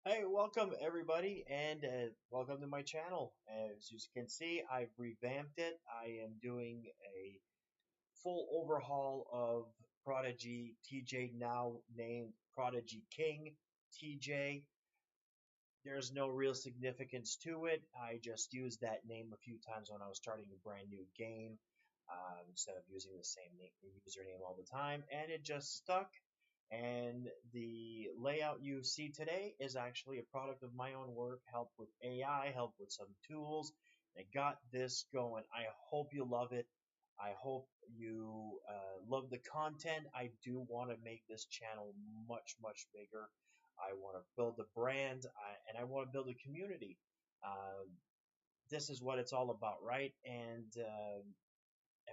Hey, welcome everybody, and welcome to my channel. As you can see, I've revamped it. I am doing a full overhaul of Prodigy TJ, now named Prodigy King TJ. There's no real significance to it. I just used that name a few times when I was starting a brand new game, instead of using the same username all the time, and it just stuck. And the layout you see today is actually a product of my own work, help with AI, help with some tools. I got this going. I hope you love it. I hope you love the content. I do want to make this channel much, much bigger. I want to build a brand, and I want to build a community. Um, this is what it's all about, right? And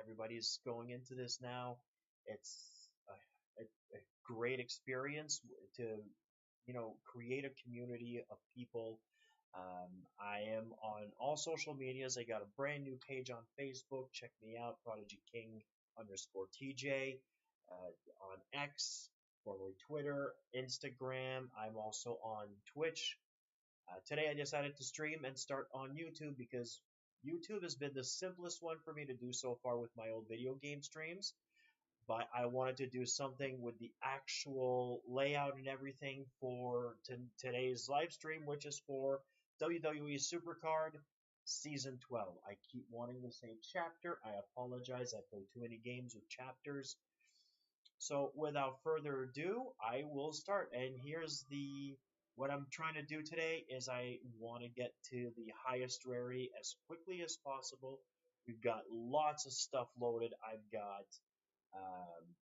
everybody's going into this now. It's a great experience to, create a community of people. I am on all social medias. I got a brand new page on Facebook. Check me out, Prodigy King underscore TJ. On X, formerly Twitter, Instagram. I'm also on Twitch. Today I decided to stream and start on YouTube because YouTube has been the simplest one for me to do so far with my old video game streams. But I wanted to do something with the actual layout and everything for today's live stream, which is for WWE Supercard Season 12. I keep wanting to say chapter. I apologize. I play too many games with chapters. So without further ado, I will start. And here's the what I'm trying to do today is I want to get to the highest rarity as quickly as possible. We've got lots of stuff loaded. I've got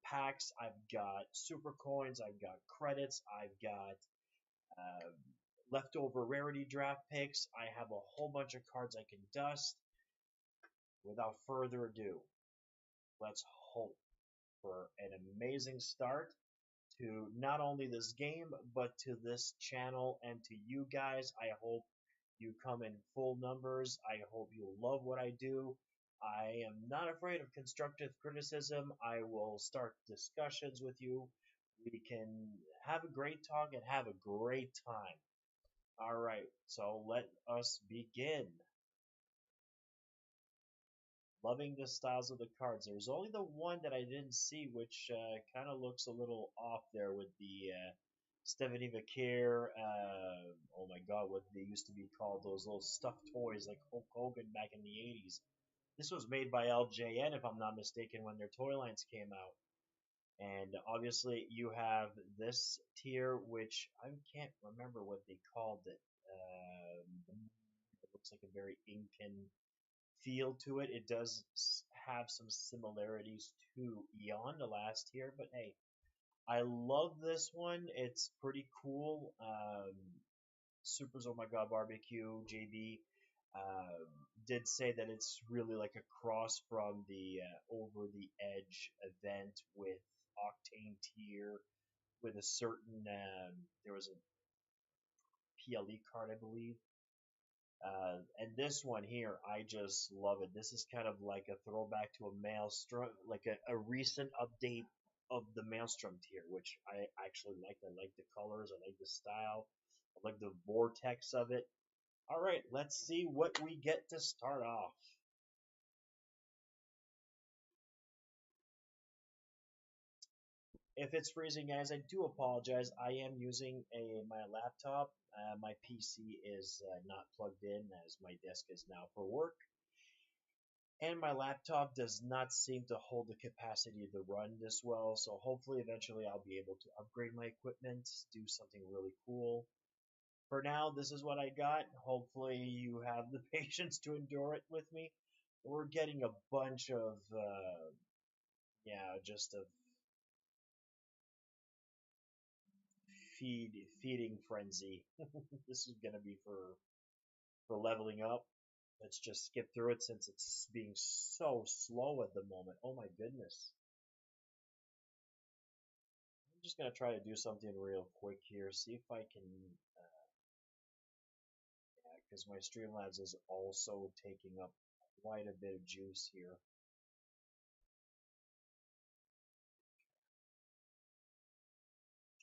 packs, I've got super coins, I've got credits, I've got um, leftover rarity draft picks. I have a whole bunch of cards I can dust. Without further ado, let's hope for an amazing start to not only this game, but to this channel and to you guys. I hope you come in full numbers. I hope you love what I do. I am not afraid of constructive criticism. I will start discussions with you. We can have a great talk and have a great time. All right, so let us begin. Loving the styles of the cards. There's only the one that I didn't see, which kind of looks a little off there with the Stephanie Vakir. Oh my God, what they used to be called, those little stuffed toys like Hulk Hogan back in the 80s. This was made by LJN, if I'm not mistaken, when their toy lines came out. And obviously, you have this tier, which I can't remember what they called it. It looks like a very Incan feel to it. It does have some similarities to Eon, the last tier, but hey, I love this one. It's pretty cool. Supers Oh My God Barbecue JB um, did say that it's really like a cross from the Over the Edge event with Octane tier with a certain there was a PLE card, I believe. And this one here, I just love it. This is kind of like a throwback to a Maelstrom, like a recent update of the Maelstrom tier, which I actually like. I like the colors, I like the style, I like the vortex of it. All right, let's see what we get to start off. If it's freezing, guys, I do apologize. I am using my laptop. My PC is not plugged in as my desk is now for work. And my laptop does not seem to hold the capacity to run this well, so hopefully eventually I'll be able to upgrade my equipment, do something really cool. For now, this is what I got. Hopefully you have the patience to endure it with me. We're getting a bunch of, just a feeding frenzy. This is gonna be for leveling up. Let's just skip through it since it's being so slow at the moment. Oh my goodness. I'm just gonna try to do something real quick here. See if I can, because my Streamlabs is also taking up quite a bit of juice here.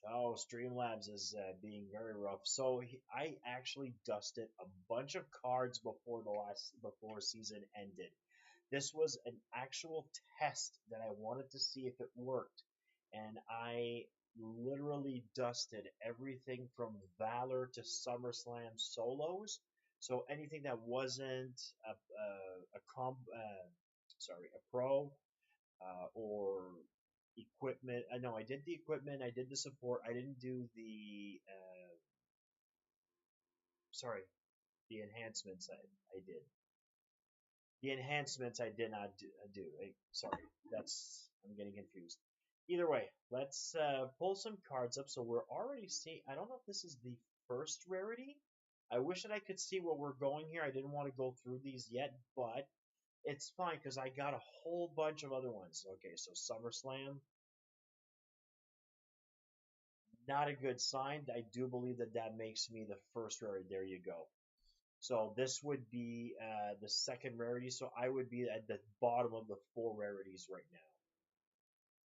Oh, Streamlabs is being very rough. So I actually dusted a bunch of cards before season ended. This was an actual test that I wanted to see if it worked, and I literally dusted everything from Valor to SummerSlam solos. So anything that wasn't a sorry, a pro or equipment. I know I did the equipment, I did the support, I didn't do the sorry, the enhancements. I did the enhancements. I did not do. Sorry, that's I'm getting confused. Either way, let's pull some cards up. So we're already seeing. I don't know if this is the first rarity. I wish that I could see what we're going here. I didn't want to go through these yet, but it's fine because I got a whole bunch of other ones. Okay, so SummerSlam, not a good sign. I do believe that that makes me the first rarity. There you go. So this would be the second rarity. So I would be at the bottom of the four rarities right now.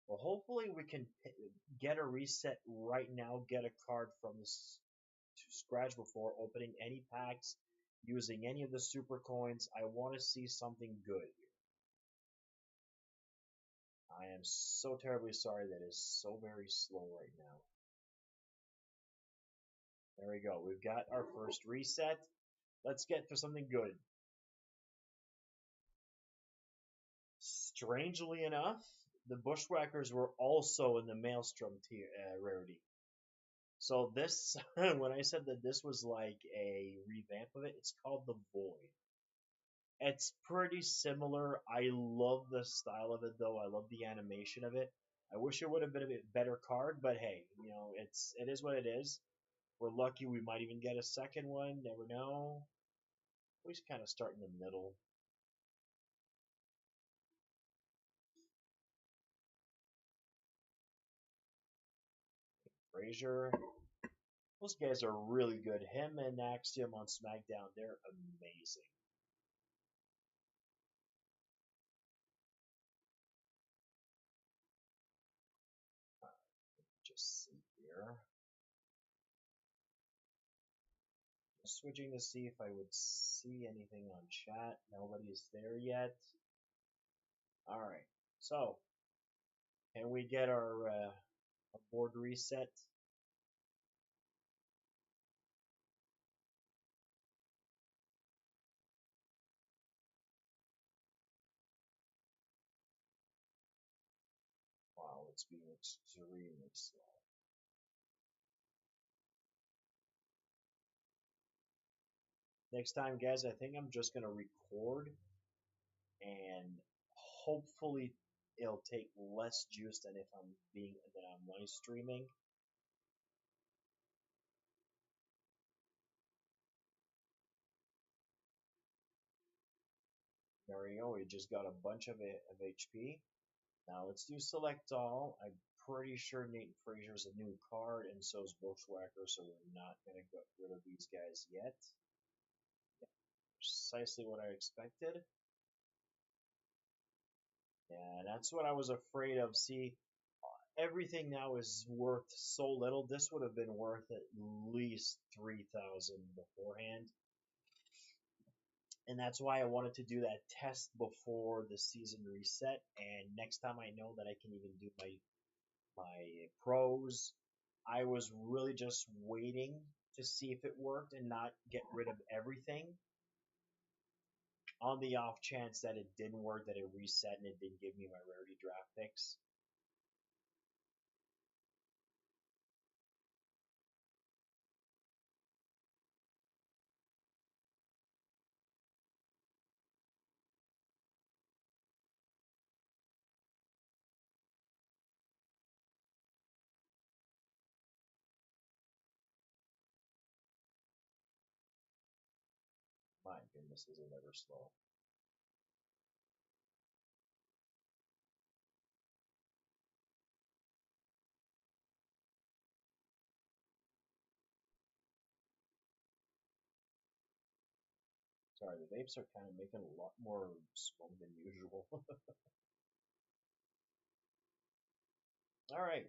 Well, hopefully we can get a reset right now. Get a card from the scratch before opening any packs, using any of the super coins. I want to see something good. I am so terribly sorry that is so very slow right now. There we go. We've got our first reset. Let's get to something good. Strangely enough, the Bushwhackers were also in the Maelstrom tier, rarity. So this, when I said that this was like a revamp of it, it's called the Void. It's pretty similar. I love the style of it though. I love the animation of it. I wish it would have been a bit better card, but hey, it is what it is. We're lucky we might even get a second one. Never know. We just kind of start in the middle. Frazier. Those guys are really good. Him and Axiom on SmackDown, they're amazing. Just see here. Switching to see if I would see anything on chat. Nobody's there yet. Alright, so can we get our board reset? Wow, it's being extremely slow. Next time, guys, I think I'm just gonna record and hopefully it'll take less juice than if I'm live streaming. There we go. We just got a bunch of HP. Now let's do select all. I'm pretty sure Nate Frazier's a new card, and so is Bushwhacker, so we're not going to get rid of these guys yet. Yeah, precisely what I expected. Yeah, that's what I was afraid of. See, everything now is worth so little. This would have been worth at least 3,000 beforehand. And that's why I wanted to do that test before the season reset. And next time I know that I can even do my pros. I was really just waiting to see if it worked and not get rid of everything. On the off chance that it didn't work, that it reset and it didn't give me my rarity draft picks. My goodness, is it ever slow. Sorry, the vapes are kind of making a lot more smoke than usual. All right.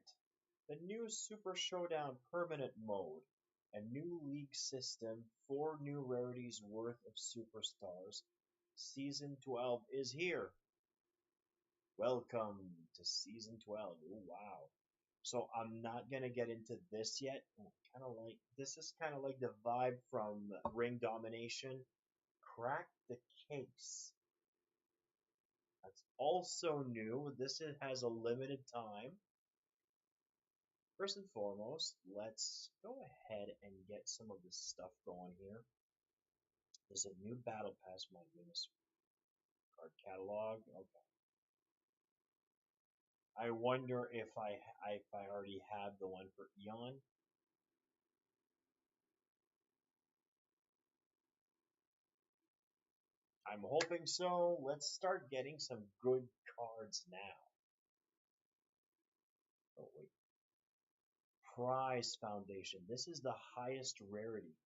The new Super Showdown permanent mode, a new league system, four new rarities worth of superstars. Season 12 is here. Welcome to season 12. Oh, wow. So I'm not gonna get into this yet. Kind of like this is kind of like the vibe from Ring Domination. Crack the case. That's also new. Has a limited time. First and foremost, let's go ahead and get some of this stuff going here. There's a new battle pass. My goodness, card catalog. Okay. I wonder if I already have the one for Eon. I'm hoping so. Let's start getting some good cards now. Oh wait, Prize Foundation. This is the highest rarity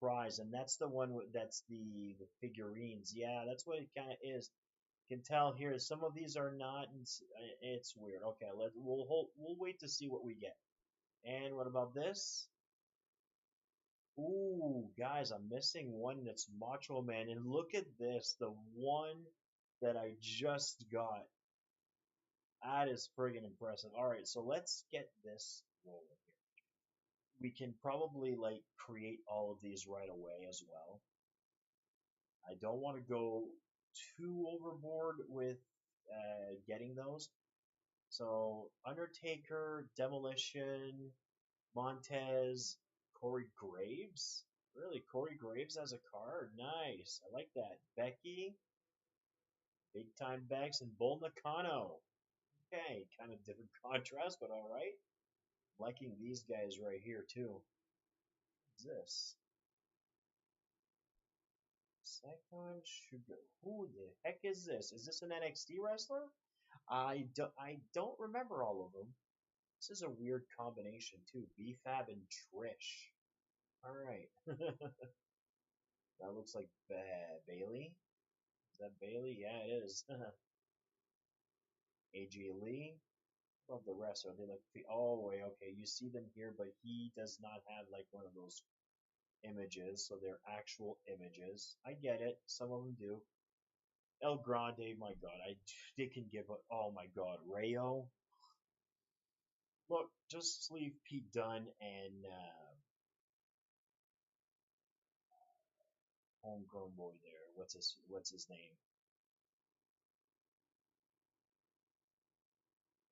prize, and that's the one that's the figurines. Yeah, that's what it kind of is. You can tell here some of these are not. It's weird. Okay, we'll wait to see what we get. And what about this? Ooh, guys, I'm missing one that's Macho Man, and look at this, the one that I just got. That is friggin' impressive. All right, so let's get this rolling here. We can probably like create all of these right away as well. I don't want to go too overboard with getting those. So Undertaker, Demolition, Montez, Corey Graves. Really, Corey Graves as a card? Nice. I like that. Becky, Big Time Bex, and Bull Nakano. Okay, kind of different contrast, but all right. Liking these guys right here too. What's this? Second Sugar. Who the heck is this? Is this an NXT wrestler? I don't remember all of them. This is a weird combination too. BFAB and Trish. All right. That looks like Bailey. Is that Bailey? Yeah, it is. AJ Lee. Love the rest. Are they like? Oh wait, okay. You see them here, but he does not have like one of those images, so they're actual images. I get it. Some of them do. El Grande, my God, they can give a. Oh my God, Rayo. Look, just leave Pete Dunne and homegrown boy there. What's his name?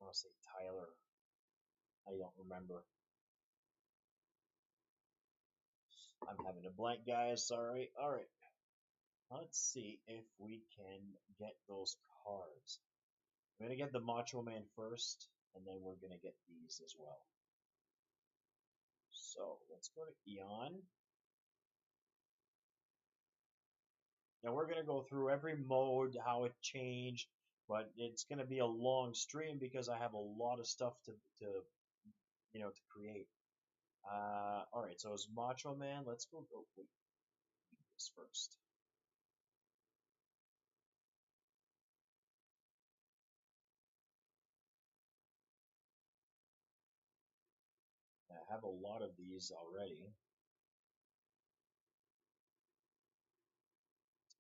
I want to say Tyler. I don't remember. I'm having a blank, guys. Sorry. All right. Let's see if we can get those cards. I'm gonna get the Macho Man first, and then we're gonna get these as well. So let's go to Eon. Now we're gonna go through every mode, how it changed, but it's gonna be a long stream because I have a lot of stuff to create. All right, so it's Macho Man. Let's go. Oh, wait, this first. I have a lot of these already.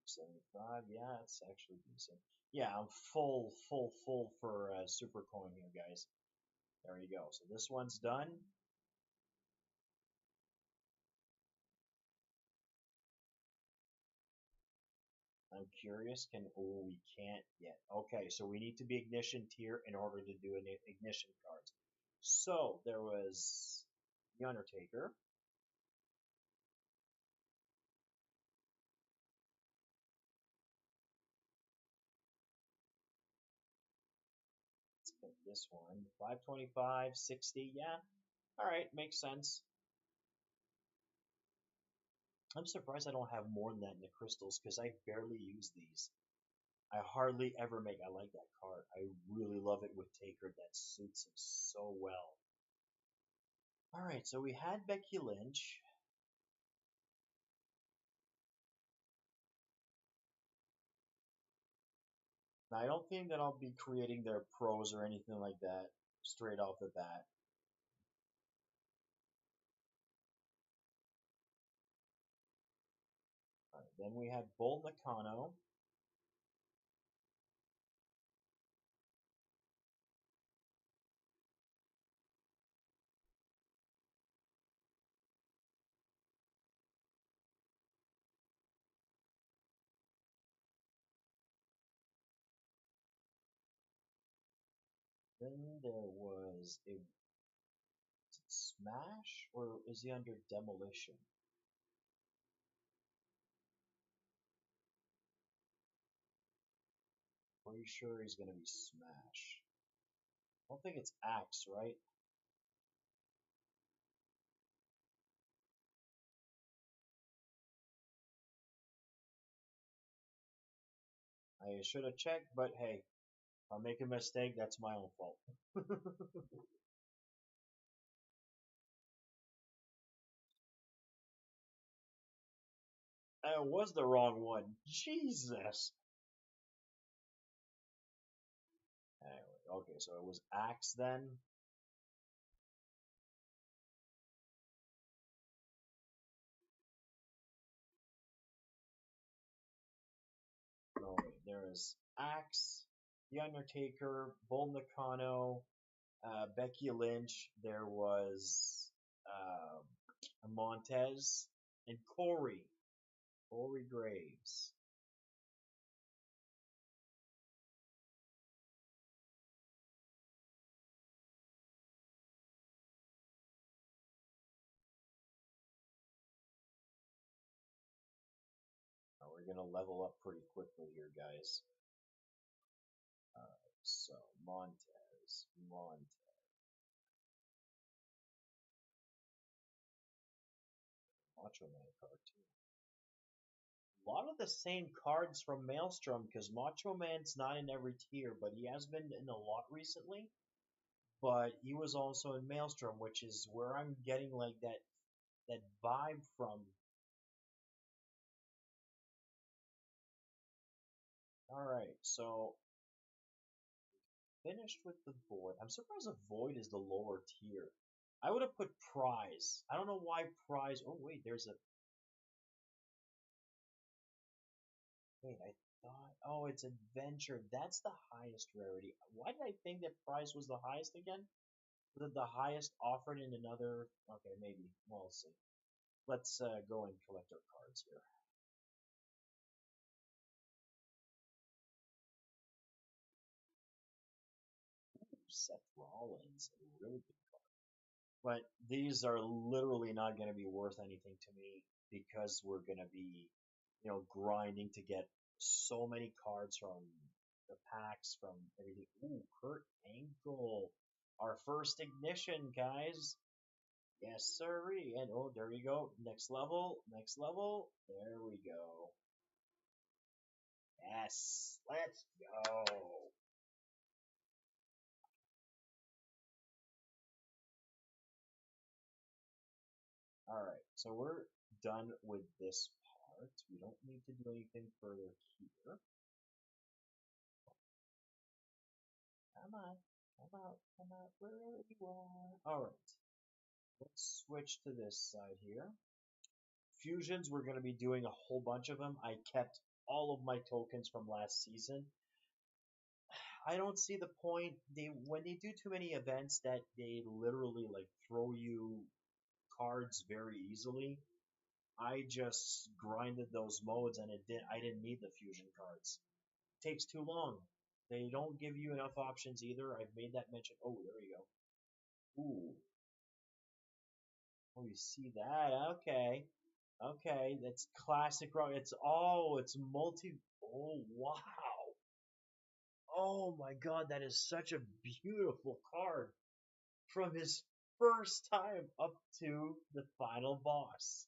75, yeah, it's actually decent. Yeah, I'm full for Super Coin here, guys. There you go. So this one's done. I'm curious. Oh, we can't yet. Okay, so we need to be ignition tier in order to do an ignition cards. So there was the Undertaker. Let's get this one. 525, 60. Yeah. All right, makes sense. I'm surprised I don't have more than that in the crystals because I barely use these. I hardly ever make. I like that card. I really love it with Taker. That suits him so well. All right, so we had Becky Lynch. Now, I don't think that I'll be creating their pros or anything like that. straight off the bat. All right, then we had Bull Nakano. Then there was a Smash, or is he under Demolition? Pretty sure he's gonna be Smash. I don't think it's Axe, right? I should have checked, but hey, if I make a mistake, that's my own fault. That was the wrong one. Jesus. Anyway, okay, so it was Axe then. No, wait, there is Axe, The Undertaker, Bull Nakano, Becky Lynch. There was Montez and Corey Graves. Now we're gonna level up pretty quickly here, guys. So Montez, Macho Man card too. A lot of the same cards from Maelstrom because Macho Man's not in every tier, but he has been in a lot recently. But he was also in Maelstrom, which is where I'm getting like that vibe from. All right, so finished with the Void. I'm surprised the Void is the lower tier. I would have put Prize. I don't know why Prize. Oh wait, there's a wait. I thought. Oh, it's Adventure. That's the highest rarity. Why did I think that Prize was the highest again? Was it the highest offered in another? Okay, maybe. Well, we'll see. Let's go and collect our cards here. Seth Rollins, a really good. But these are literally not going to be worth anything to me because we're going to be, grinding to get so many cards from the packs, from everything. Ooh, Kurt Angle, our first ignition, guys. Yes, sirree. And oh, there we go. Next level, next level. There we go. Yes, let's go. All right, so we're done with this part. We don't need to do anything further here. Come on, come out, come out, wherever you are. All right, let's switch to this side here. Fusions, we're going to be doing a whole bunch of them. I kept all of my tokens from last season. I don't see the point. They when they do too many events that they literally like throw you cards very easily. I just grinded those modes and I didn't need the fusion cards. It takes too long. They don't give you enough options either. I've made that mention. Oh, there you go. Ooh. Oh, you see that? Okay. Okay, that's classic rock. It's multi. Oh, wow. Oh my god, that is such a beautiful card from his first time up to the final boss.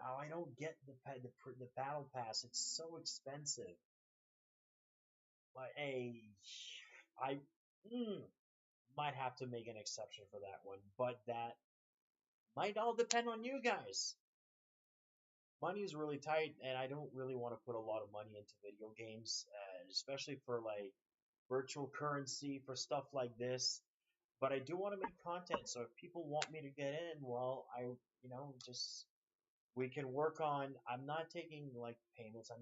Oh, I don't get the battle pass. It's so expensive. But hey, I mm, might have to make an exception for that one. But that might all depend on you guys. Money is really tight, and I don't really want to put a lot of money into video games, especially for like virtual currency for stuff like this. But I do want to make content, so if people want me to get in, well, just we can work on. I'm not taking like payments. I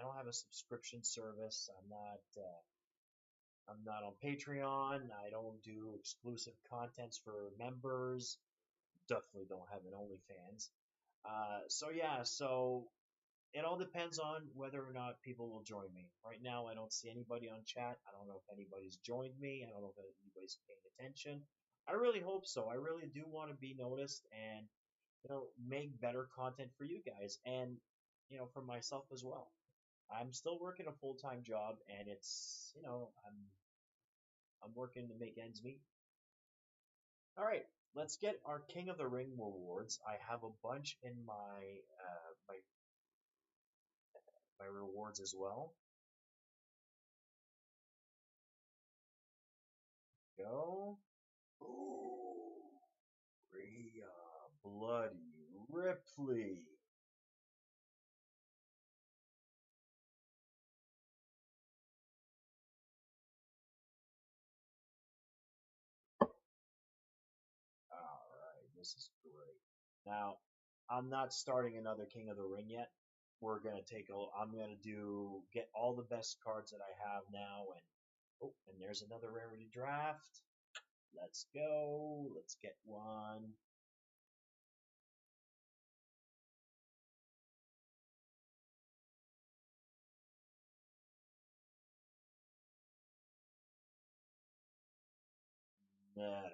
don't have a subscription service. I'm not on Patreon. I don't do exclusive contents for members. Definitely don't have an OnlyFans. So yeah, so it all depends on whether or not people will join me. Right now, I don't see anybody on chat. I don't know if anybody's joined me. I don't know if anybody's paying attention. I really hope so. I really do want to be noticed and make better content for you guys and for myself as well. I'm still working a full-time job and it's I'm working to make ends meet. All right, let's get our King of the Ring rewards. I have a bunch in my rewards as well. Go. Ooh, Rhea, Bloody Ripley. All right, this is great. Now, I'm not starting another King of the Ring yet. I'm gonna get all the best cards that I have now, and there's another rarity draft. Let's go. Let's get one. Nah,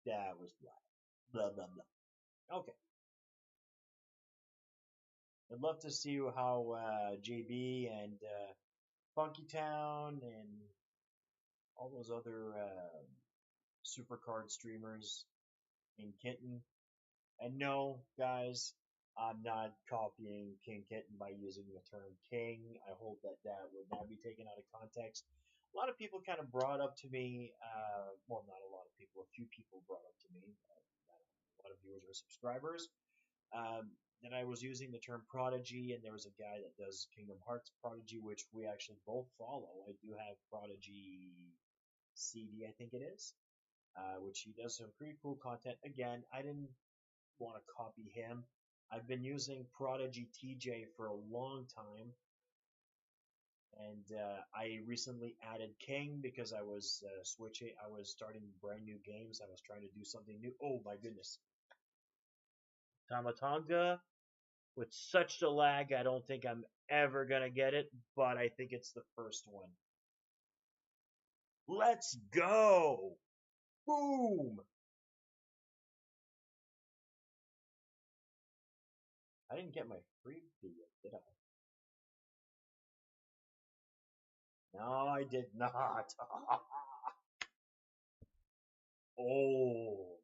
that was blah blah blah. Okay, I'd love to see how JB and Funky Town and all those other Supercard streamers in Kitten. And no, guys, I'm not copying King Kitten by using the term king. I hope that that would not be taken out of context. A lot of people kind of brought up to me, well, not a lot of people, a few people brought up to me, a lot of viewers or subscribers, that I was using the term prodigy, and there was a guy that does Kingdom Hearts Prodigy, which we actually both follow. I do have Prodigy CD, I think it is, which he does some pretty cool content. Again, I didn't want to copy him. I've been using Prodigy TJ for a long time, and I recently added King because I was switching. I was starting brand new games. I was trying to do something new. Oh my goodness, Tamatanga with such a lag. I don't think I'm ever gonna get it, but I think it's the first one. Let's go! Boom! I didn't get my freebie yet, did I? No, I did not. Oh,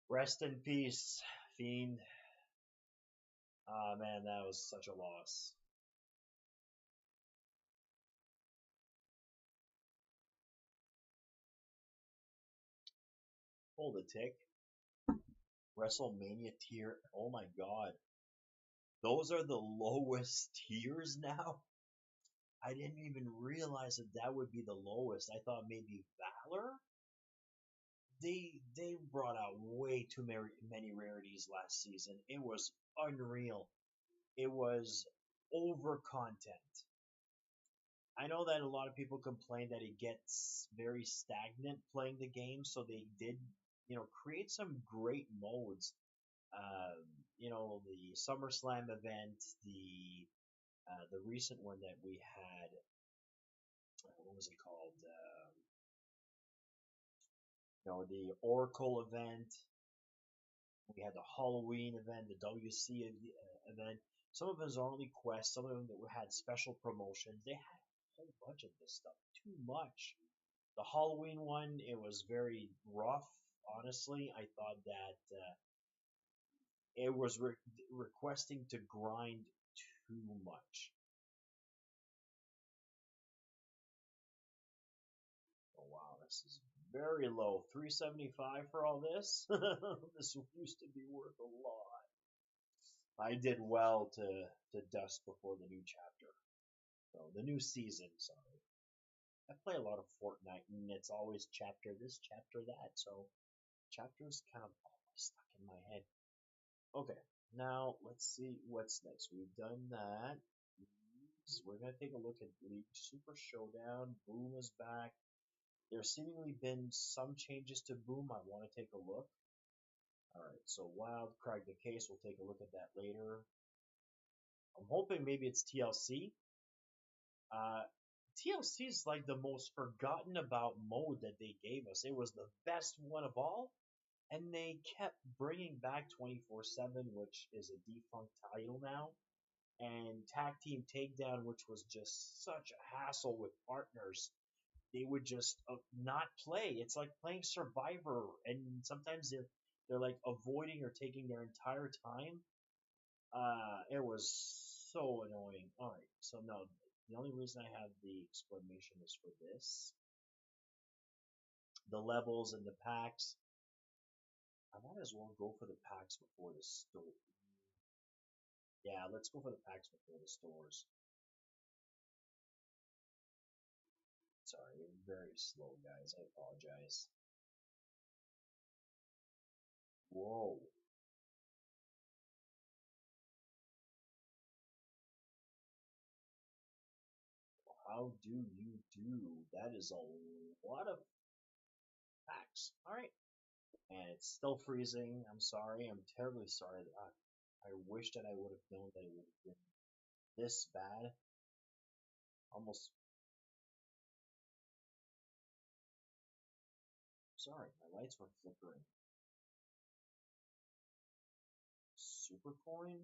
rest in peace, Fiend. Ah, man, that was such a loss. Hold a tick. WrestleMania tier. Oh my god. Those are the lowest tiers now? I didn't even realize that that would be the lowest. I thought maybe Valor? They brought out way too many rarities last season. It was unreal. It was over content. I know that a lot of people complain that it gets very stagnant playing the game, so they did, create some great modes. Um, the SummerSlam event, the recent one that we had, what was it called? The Oracle event. We had the Halloween event, the WC event. Some of them are only quests. Some of them that had special promotions. They had a whole bunch of this stuff. Too much. The Halloween one, it was very rough. Honestly, I thought that it was requesting to grind too much. Oh wow, this is very low. 375 for all this. This used to be worth a lot. I did well to dust before the new chapter. So the new season, sorry. I play a lot of Fortnite, and it's always chapter this, chapter that. So chapters kind of always stuck in my head. Okay, now let's see what's next. We've done that. We're gonna take a look at League Super Showdown. Boom is back. There's seemingly been some changes to Boom. I want to take a look. All right, so Wild Craig the Case. We'll take a look at that later. I'm hoping maybe it's TLC. Uh, TLC is like the most forgotten about mode that they gave us. It was the best one of all, and they kept bringing back 24/7, which is a defunct title now, and Tag Team Takedown, which was just such a hassle with partners. They would just not play. It's like playing Survivor, and sometimes they're like avoiding or taking their entire time. It was so annoying. All right, so no, the only reason I have the exclamation is for this. The levels and the packs. I might as well go for the packs before the store. Yeah, let's go for the packs before the stores. Sorry, very slow, guys. I apologize. Whoa. How do you do? That is a lot of packs. All right. And it's still freezing. I'm sorry. I'm terribly sorry. I wish that I would have known that it would have been this bad. Almost sorry. My lights were flickering. Super coin?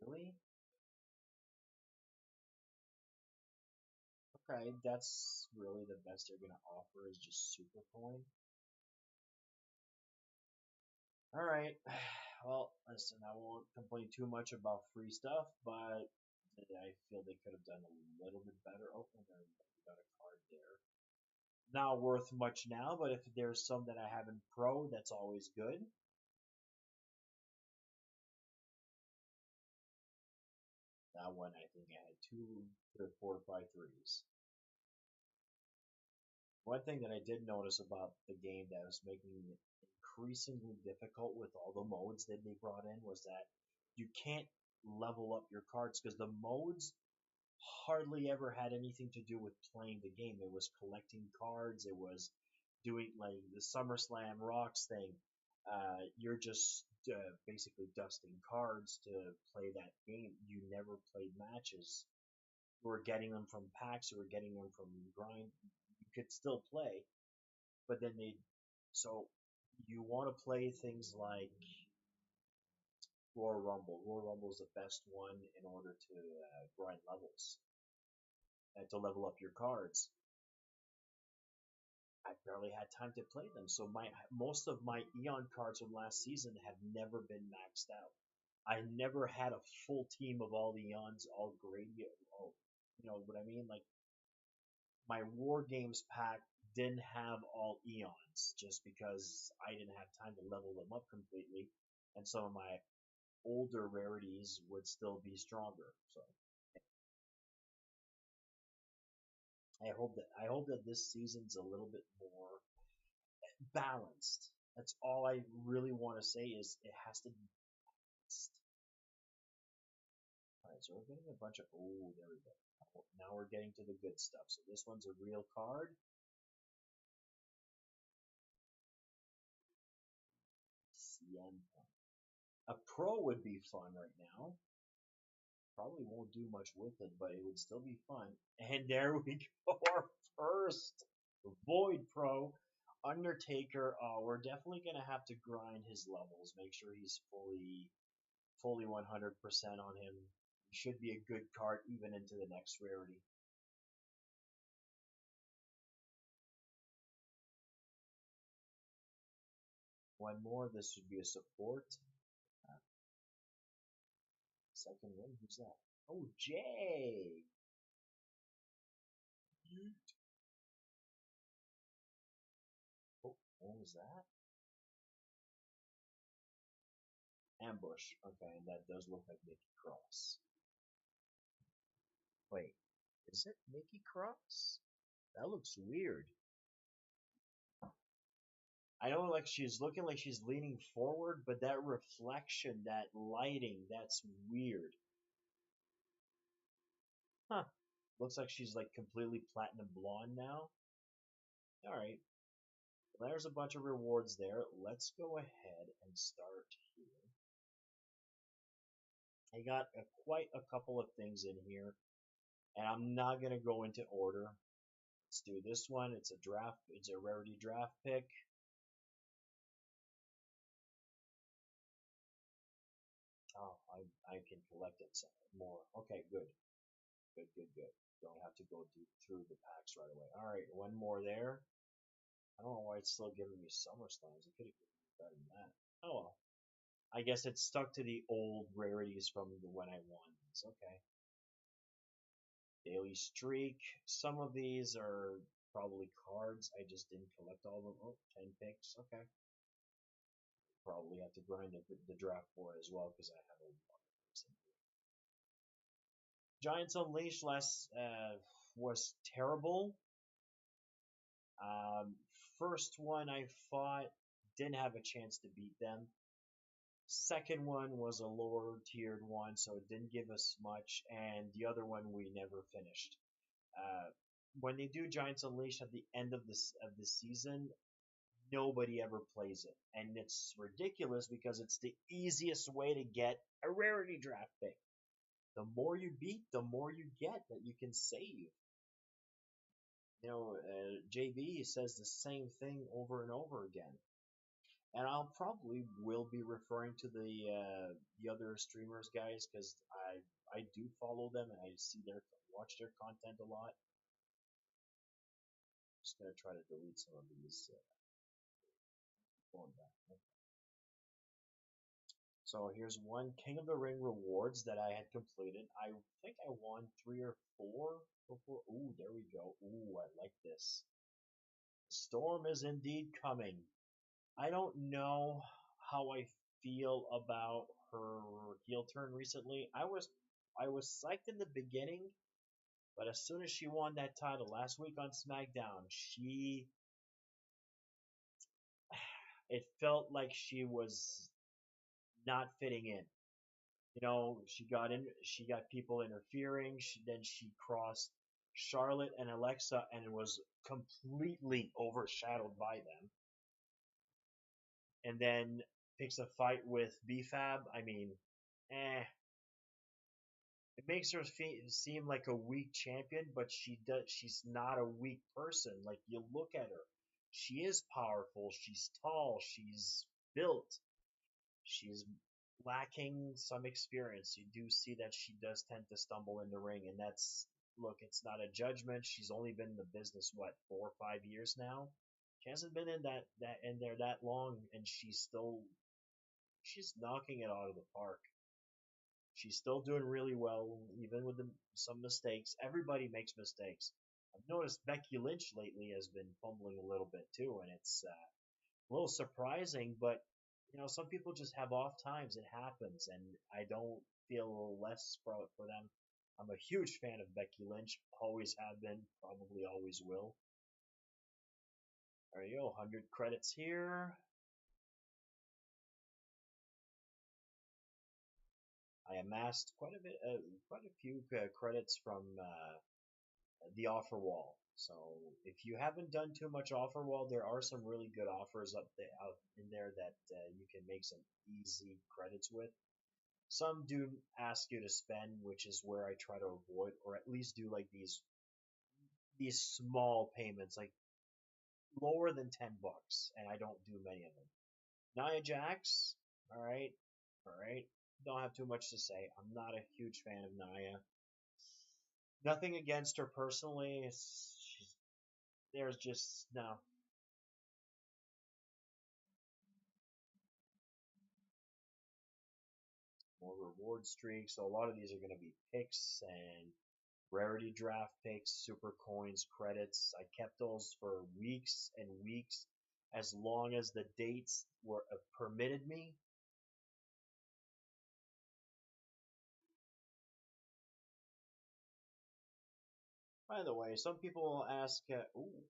Really? Okay, that's really the best they're gonna offer is just super coin. All right. Well, listen, I won't complain too much about free stuff, but I feel they could have done a little bit better. Oh, and then we got a card there. Not worth much now, but if there's some that I have in pro, that's always good. That one, I think I had two, three, four, five threes. One thing that I did notice about the game that was making it increasingly difficult with all the modes that they brought in was that you can't level up your cards because the modes hardly ever had anything to do with playing the game. It was collecting cards. It was doing like the SummerSlam Rocks thing. You're just basically dusting cards to play that game. You never played matches. You were getting them from packs. You were getting them from grind. You could still play, but then they so you want to play things like Royal Rumble. Royal Rumble is the best one in order to grind levels and to level up your cards. I barely had time to play them, so my most of my Eon cards from last season have never been maxed out. I never had a full team of all the Eons, all grade, all, you know what I mean? Like my War Games pack didn't have all Eons just because I didn't have time to level them up completely, and some of my older rarities would still be stronger. So I hope that this season's a little bit more balanced. That's all I really want to say is it has to be balanced. All right, so we're getting a bunch of there we go. Now we're getting to the good stuff. So this one's a real card. CM A pro would be fun right now. Probably won't do much with it, but it would still be fun. And there we go, our first Void Pro. Undertaker, we're definitely gonna have to grind his levels, make sure he's fully 100% on him. He should be a good card even into the next rarity. One more, this would be a support. Uh, Second win, who's that? Oh, Jay! Oh, what was that? Ambush. Okay, and that does look like Nikki Cross. Wait, is it Nikki Cross? That looks weird. I know, like she's looking like she's leaning forward, but that reflection, that lighting, that's weird. Huh. Looks like she's like completely platinum blonde now. All right. There's a bunch of rewards there. Let's go ahead and start here. I got quite a couple of things in here, and I'm not gonna go into order. Let's do this one. It's a draft. It's a rarity draft pick. Oh, I can collect it some more. Okay, good, good, good, good. Don't have to go through the packs right away. All right, one more there. I don't know why it's still giving me summer slams. It could have given me better than that. Oh well. I guess it's stuck to the old rarities from when I won these. Okay. Daily streak. Some of these are probably cards. I just didn't collect all of them. Oh, 10 picks. Okay. Probably have to grind the draft board as well because I have a lot of picks in here. Giants Unleashed last was terrible. Um, First one I fought, didn't have a chance to beat them. Second one was a lower tiered one, so it didn't give us much, and the other one we never finished. Uh, when they do Giants Unleashed at the end of the season, nobody ever plays it, and it's ridiculous because it's the easiest way to get a rarity draft pick. The more you beat, the more you get that you can save. JB says the same thing over and over again, and I'll probably will be referring to the other streamers guys because I do follow them and I see their watch their content a lot. Just gonna try to delete some of these. Going back. Okay. So here's one King of the Ring rewards that I had completed. I think I won 3 or 4 before. Ooh, there we go. Ooh, I like this. Storm is indeed coming. I don't know how I feel about her heel turn recently. I was psyched in the beginning, but as soon as she won that title last week on SmackDown, it felt like she was not fitting in. She got people interfering. Then she crossed Charlotte and Alexa and was completely overshadowed by them. And then picks a fight with BFAB. I mean, eh. It makes her seem like a weak champion, but she's not a weak person. Like you look at her, she is powerful. She's tall. She's built. She's lacking some experience. You do see that she does tend to stumble in the ring, and that's look. It's not a judgment. She's only been in the business 4 or 5 years now. She hasn't been in that in there that long, and she's knocking it out of the park. She's still doing really well, even with some mistakes. Everybody makes mistakes. I've noticed Becky Lynch lately has been fumbling a little bit too, and it's a little surprising. But some people just have off times. It happens, and I don't feel less for them. I'm a huge fan of Becky Lynch. Always have been. Probably always will. There you go. 100 credits here. I amassed quite a few credits from the offer wall. So if you haven't done too much offer wall, there are some really good offers out in there that you can make some easy credits with. Some do ask you to spend, which is where I try to avoid, or at least do like these small payments, like lower than $10, and I don't do many of them. Nia Jax, all right, all right. Don't have too much to say. I'm not a huge fan of Nia. Nothing against her personally. There's just no. More reward streaks. So a lot of these are going to be picks and rarity draft picks, super coins, credits. I kept those for weeks and weeks, as long as the dates were permitted me. By the way, some people ask, ooh,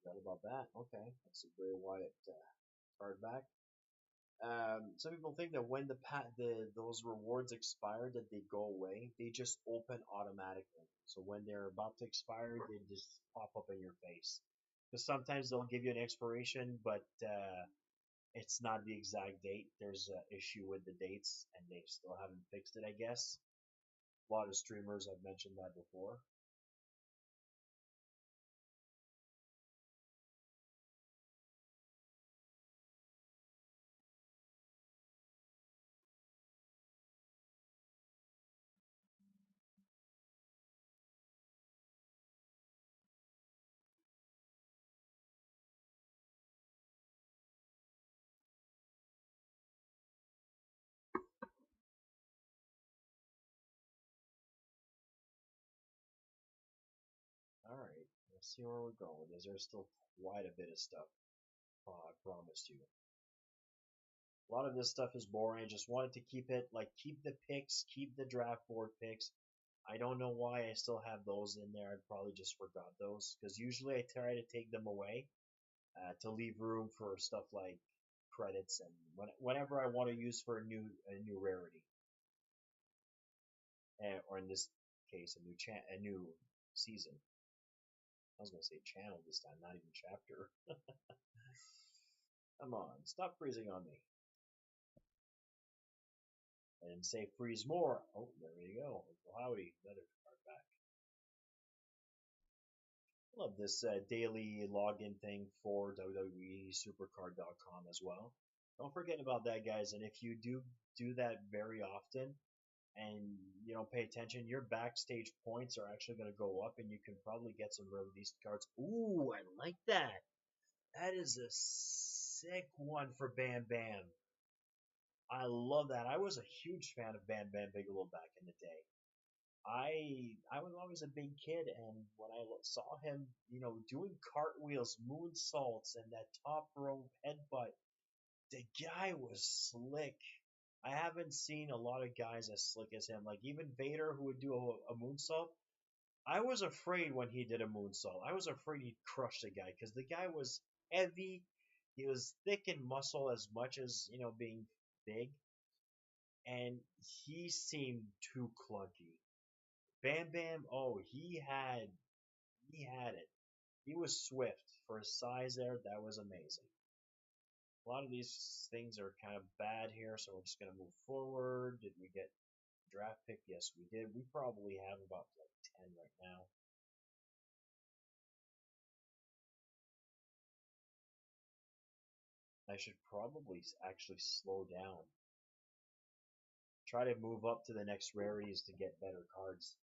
forgot about that. Okay, that's a Bray Wyatt card back. Some people think that when those rewards expire, that they go away. They just open automatically. So when they're about to expire, they just pop up in your face. Because sometimes they'll give you an expiration, but it's not the exact date. There's an issue with the dates, and they still haven't fixed it. I guess a lot of streamers have mentioned that before. All right, let's see where we're going with this. There's still quite a bit of stuff. I promise you. A lot of this stuff is boring. I just wanted to keep it like keep the picks, keep the draft board picks. I don't know why I still have those in there. I probably just forgot those because usually I try to take them away to leave room for stuff like credits and whenever I want to use for a new rarity, or in this case a new season. I was gonna say channel this time, not even chapter. Come on, stop freezing on me. I didn't say freeze more. Oh, there you go. Uncle Howdy, another card back. Love this daily login thing for WWE Supercard.com as well. Don't forget about that, guys. And if you do that very often and pay attention, your backstage points are actually going to go up, and you can probably get some released cards. Ooh, I like that. That is a sick one for Bam Bam. I love that. I was a huge fan of Bam Bam Bigelow back in the day. I was always a big kid, and when I saw him, doing cartwheels, moonsaults, and that top rope headbutt, the guy was slick. I haven't seen a lot of guys as slick as him. Like even Vader, who would do a moonsault. I was afraid when he did a moonsault. I was afraid he'd crush the guy because the guy was heavy. He was thick in muscle as much as being big, and he seemed too clunky. Bam Bam, oh, he had it. He was swift for his size there. That was amazing. A lot of these things are kind of bad here, so we're just gonna move forward. Did we get draft pick? Yes, we did. We probably have about like 10 right now. I should probably actually slow down. Try to move up to the next rarities to get better cards.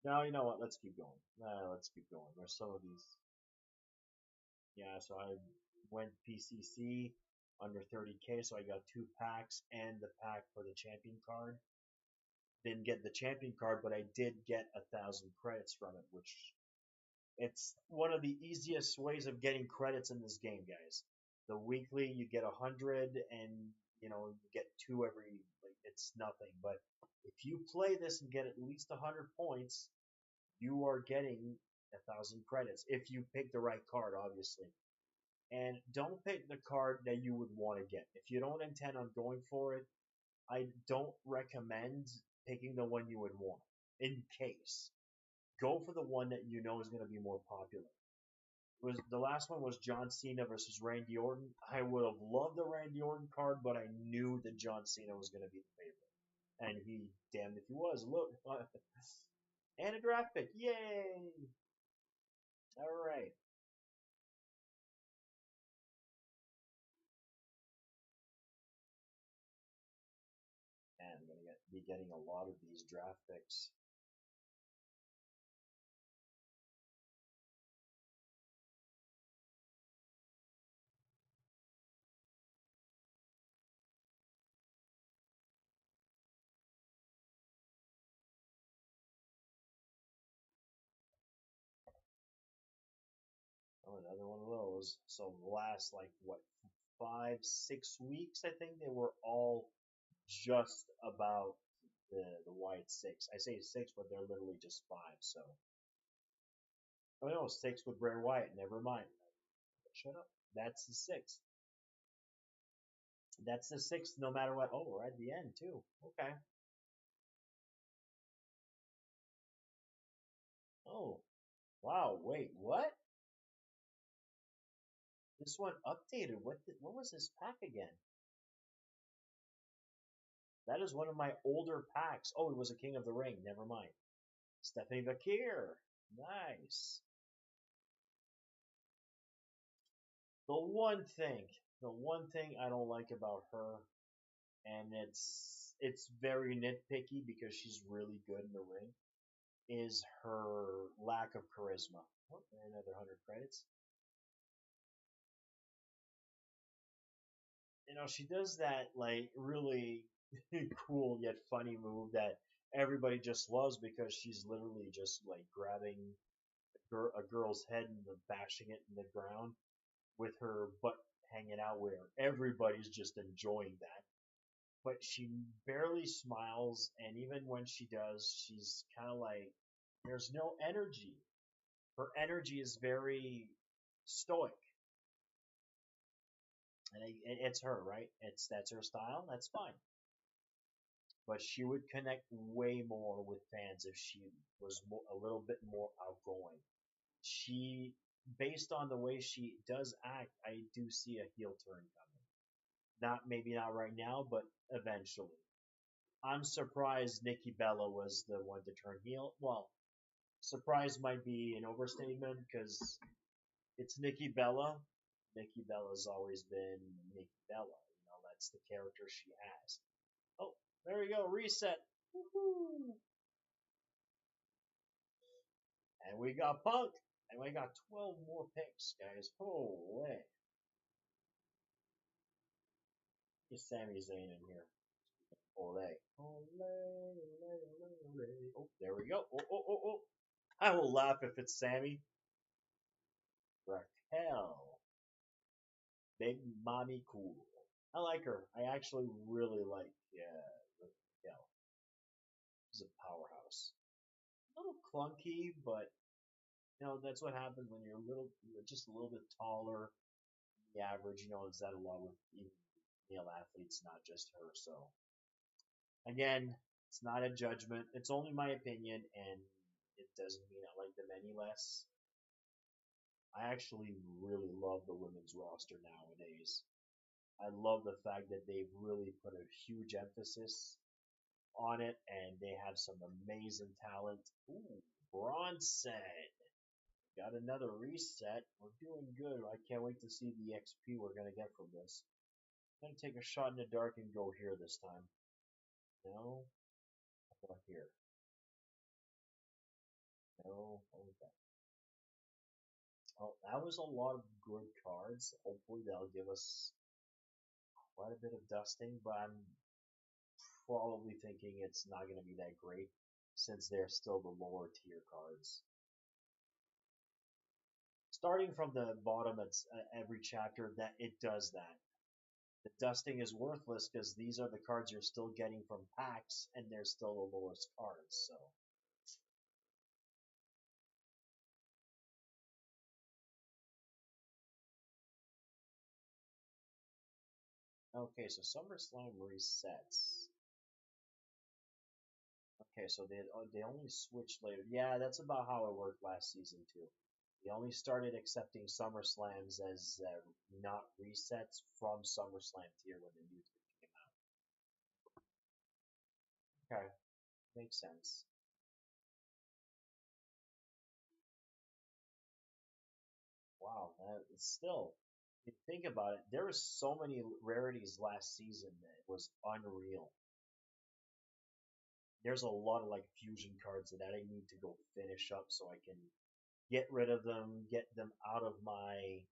No, you know what? Let's keep going. Let's keep going. There's some of these. Yeah, so I went PCC under 30K, so I got two packs and the pack for the champion card. Didn't get the champion card, but I did get 1,000 credits from it, which it's one of the easiest ways of getting credits in this game, guys. The weekly you get 100, and you get two every. Like it's nothing, but if you play this and get at least 100 points, you are getting 1,000 credits if you pick the right card, obviously. And don't pick the card that you would want to get. If you don't intend on going for it, I don't recommend picking the one you would want. In case, go for the one that you know is going to be more popular. Was the last one was John Cena versus Randy Orton. I would have loved the Randy Orton card, but I knew that John Cena was going to be the favorite, and he damned if he was. Look, and a draft pick, yay! All right, and I'm going to be getting a lot of these draft picks. Oh, another one of those. So the last like what 5, 6 weeks, I think they were all just about the Wyatt six. I say six, but they're literally just five. So, oh no, six with Bray Wyatt. Never mind. Shut up. That's the sixth. That's the sixth, no matter what. Oh, we're at the end too. Okay. Oh, wow. Wait, what? This one updated. What was this pack again? That is one of my older packs. Oh, it was a King of the Ring. Never mind. Stephanie Bakir. Nice. The one thing, the one thing I don't like about her, and it's very nitpicky because she's really good in the ring, is her lack of charisma. Oh, another 100 credits. She does that like really cool yet funny move that everybody just loves because she's literally just like grabbing a girl's head and then bashing it in the ground with her butt hanging out where everybody's just enjoying that. But she barely smiles, and even when she does, she's kind of like there's no energy. Her energy is very stoic, and it's her, right? That's her style. That's fine. But she would connect way more with fans if she was a little bit more outgoing. She, based on the way she does act, I do see a heel turn coming. Not maybe not right now, but eventually. I'm surprised Nikki Bella was the one to turn heel. Well, surprise might be an overstatement because it's Nikki Bella. Nikki Bella's always been Nikki Bella. That's the character she has. Oh, there we go, reset. Woo-hoo. And we got Punk. And we got 12 more picks, guys. Holy. Get Sami Zayn in here. Ole. Ole, ole, ole, ole. Oh, there we go. Oh, oh, oh, oh. I will laugh if it's Sammy. Raquel. Big mommy cool. I like her. I actually really like Raquel. She's a powerhouse. A little clunky, but that's what happens when you're just a little bit taller than the average. Is that a lot with even male athletes, not just her. So again, it's not a judgment. It's only my opinion, and it doesn't mean I like them any less. I actually really love the women's roster nowadays. I love the fact that they've really put a huge emphasis on it, and they have some amazing talent. Ooh, Bronson. Got another reset. We're doing good. I can't wait to see the XP we're going to get from this. I'm going to take a shot in the dark and go here this time. No? How about here? No? Okay. Oh, that was a lot of good cards. Hopefully that'll give us quite a bit of dusting, but I'm probably thinking it's not going to be that great since they're still the lower tier cards. Starting from the bottom at every chapter, that it does that. The dusting is worthless because these are the cards you're still getting from packs, and they're still the lowest cards. So okay, so SummerSlam resets. Okay, so they only switched later. Yeah, that's about how it worked last season too. They only started accepting SummerSlams as not resets from SummerSlam tier when the new tier came out. Okay, makes sense. Wow, still, you think about it, there were so many rarities last season that it was unreal. There's a lot of like fusion cards that I need to go finish up so I can get rid of them, get them out of my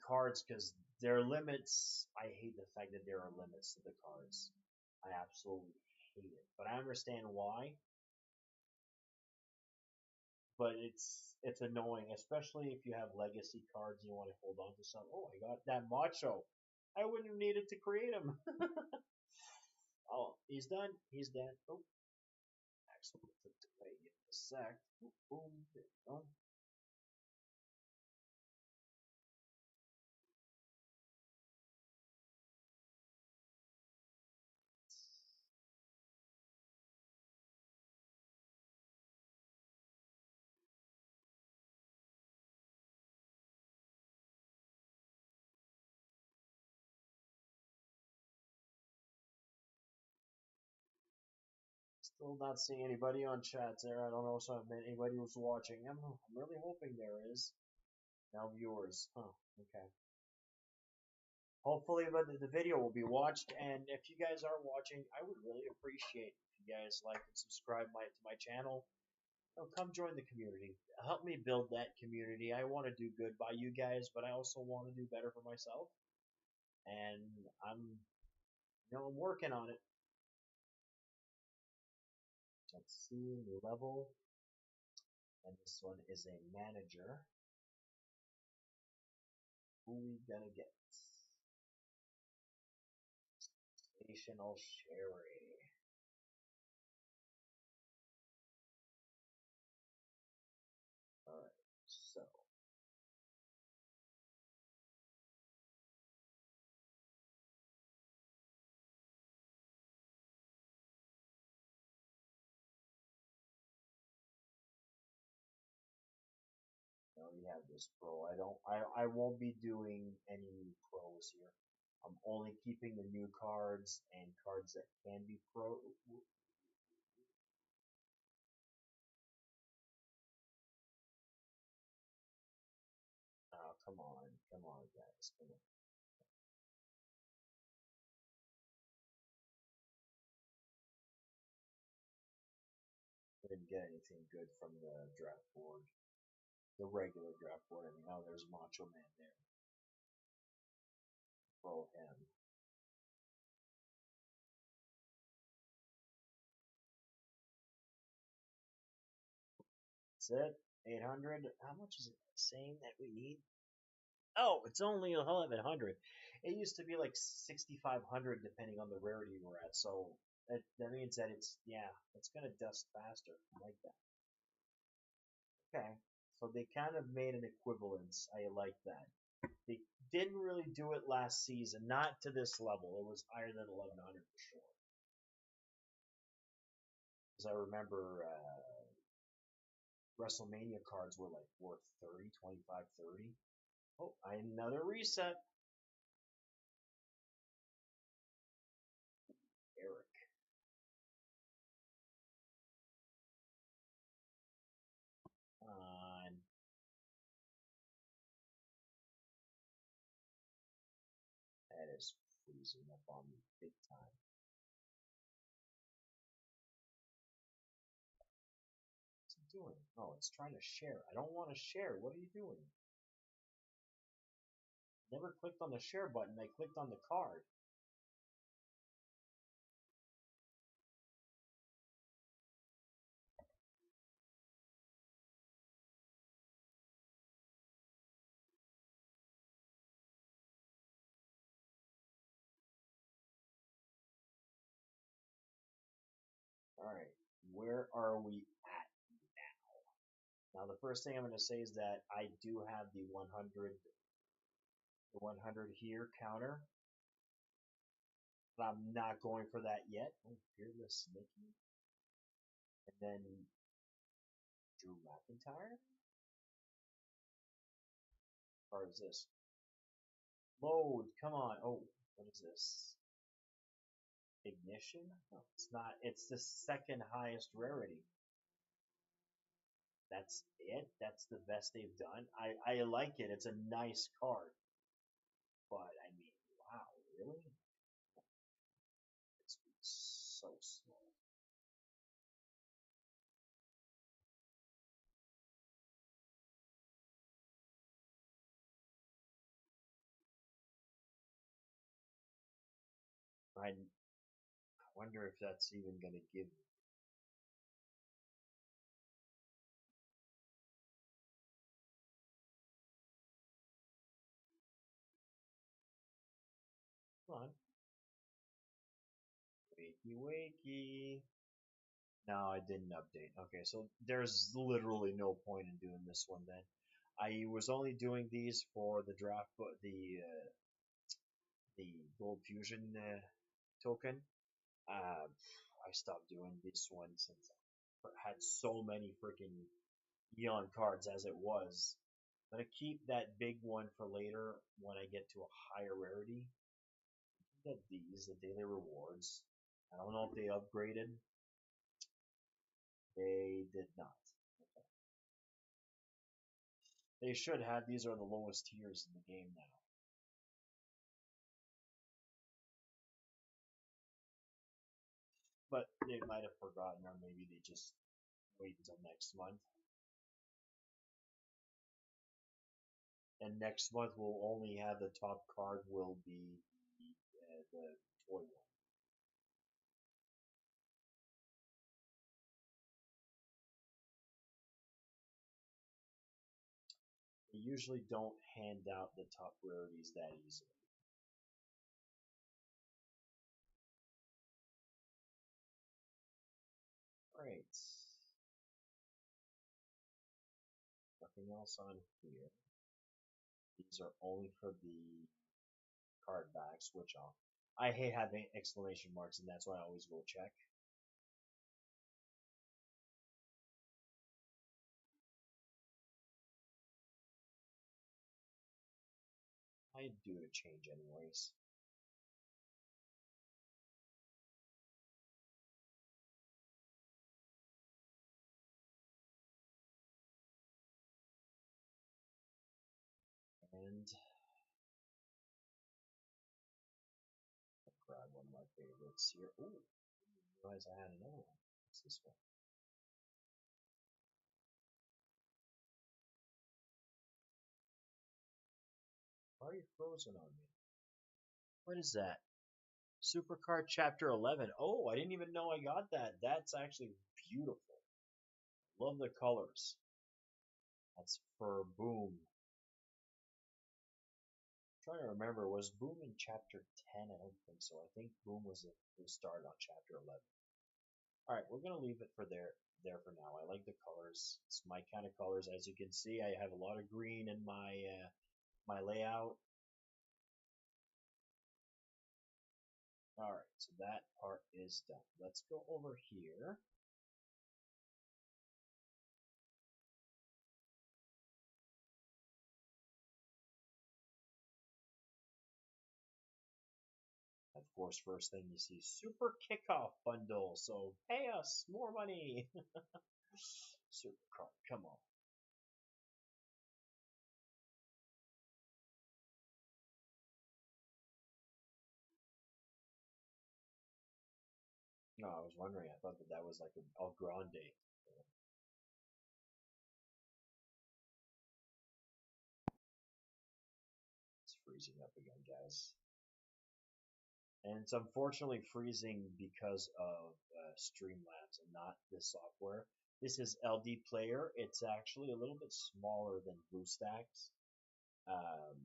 cards because there are limits. I hate the fact that there are limits to the cards. I absolutely hate it, but I understand why. But it's annoying, especially if you have legacy cards and you want to hold on to some. Oh, I got that Macho. I wouldn't have needed to create him. Oh, he's done. He's done. Oh, actually, click delay. Give it a sec. Boom, boom. There we go. Still not seeing anybody on chat there. I don't know if anybody was watching. I'm really hoping there is. Now viewers. Huh. Okay. Hopefully the video will be watched, and if you guys are watching, I would really appreciate if you guys like and subscribe to my channel. Come join the community. Help me build that community. I want to do good by you guys, but I also want to do better for myself. And I'm working on it. Let's see, new level. And this one is a manager. Who we gonna get? Stational Sherry. Alright, so. Now we have this pro. I won't be doing any new pros here. I'm only keeping the new cards and cards that can be pro. Oh, come on, guys, come on. I didn't get anything good from the draft board, the regular draft board. I mean, oh, there's Macho Man there. Pro him. That's it. 800. How much is it saying that we need? Oh, it's only 1100. It used to be like 6500 depending on the rarity we're at. So that means that it's gonna dust faster. I like that. Okay. So they kind of made an equivalence. I like that. They didn't really do it last season, not to this level. It was higher than 1100 for sure. Because I remember WrestleMania cards were like worth 30, 25, 30. Oh, another reset. Eric. On. That is freezing up on me big time. What's it doing? Oh, it's trying to share. I don't want to share. What are you doing? Never clicked on the share button. I clicked on the card. All right. Where are we at now? Now, the first thing I'm going to say is that I do have the 100 here counter. But I'm not going for that yet. Oh, Fearless Mickey. And then Drew McIntyre? Or is this? Load, come on. Oh, what is this? Ignition? No, it's not. It's the second highest rarity. That's it. That's the best they've done. I like it. It's a nice card. But, I mean, wow, really? It's so slow. I wonder if that's even going to give me. Come on. Wait, Wakey wakey. No, I didn't update. Okay, so there's literally no point in doing this one then. I was only doing these for the draft, but the Gold Fusion token. Uh, I stopped doing this one since I had so many freaking Eon cards as it was. I'm gonna keep that big one for later when I get to a higher rarity. Get these, the daily rewards. I don't know if they upgraded. They did not. Okay. They should have. These are the lowest tiers in the game now. But they might have forgotten, or maybe they just wait until next month. And next month we'll only have the top card will be the toy one. They usually don't hand out the top rarities that easily. Alright. Nothing else on here. These are only for the card back switch off. I hate having exclamation marks, and that's why I always go check. I do to change anyways. And I'll grab one of my favorites here. Ooh, I realize I had another one. What's this one? Why are you frozen on me? What is that? Supercard Chapter 11. Oh, I didn't even know I got that. That's actually beautiful. Love the colors. That's for Boom. I'm trying to remember, was Boom in Chapter 10? I don't think so. I think Boom was started on Chapter 11. All right, we're gonna leave it for there for now. I like the colors. It's my kind of colors. As you can see, I have a lot of green in my layout. All right, so that part is done. Let's go over here. Of course, first thing you see, Super Kickoff Bundle. So pay us more money. Supercard, come on. No, I was wondering. I thought that was like an El Grande. It's freezing up again, guys. And it's unfortunately freezing because of Streamlabs and not this software. This is LD Player. It's actually a little bit smaller than BlueStacks. Um,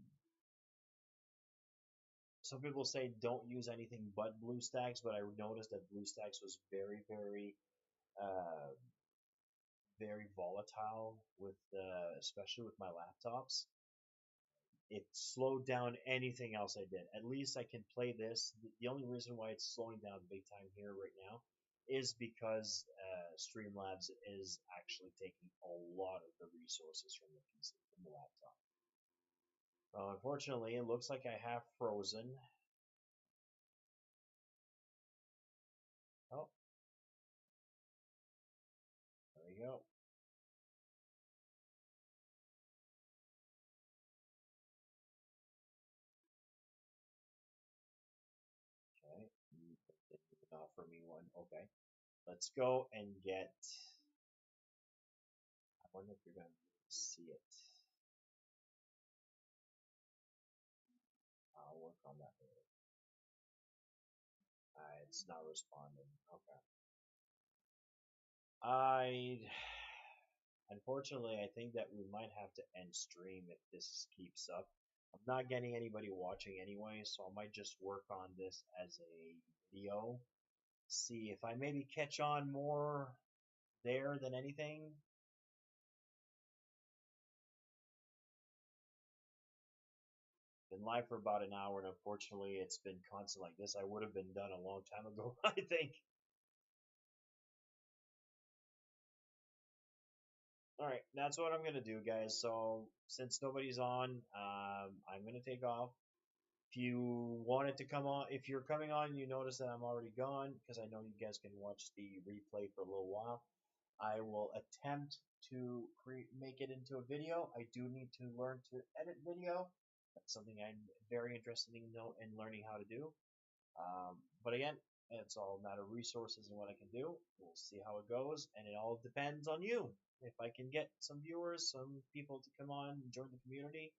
some people say don't use anything but BlueStacks, but I noticed that BlueStacks was uh, very volatile with, especially with my laptops. It slowed down anything else I did. At least I can play this. The only reason why it's slowing down big time here right now is because Streamlabs is actually taking a lot of the resources from the PC, from the laptop. Unfortunately, it looks like I have frozen. Oh, there we go. Okay, you didn't offer me one. Okay, let's go and get. I wonder if you're going to see it. I'll work on that later. It's not responding. Okay. I unfortunately I think that we might have to end stream if this keeps up. I'm not getting anybody watching anyway, so I might just work on this as a video see if I maybe catch on more there than anything. Been live for about an hour, and unfortunately, it's been constant like this. I would have been done a long time ago, I think. All right, that's what I'm gonna do, guys. So since nobody's on, I'm gonna take off. If you wanted to come on, if you're coming on, you notice that I'm already gone because I know you guys can watch the replay for a little while. I will attempt to make it into a video. I do need to learn to edit video. That's something I'm very interested in learning how to do. But again, it's all a matter of resources and what I can do. We'll see how it goes, and it all depends on you. If I can get some viewers, some people to come on and join the community,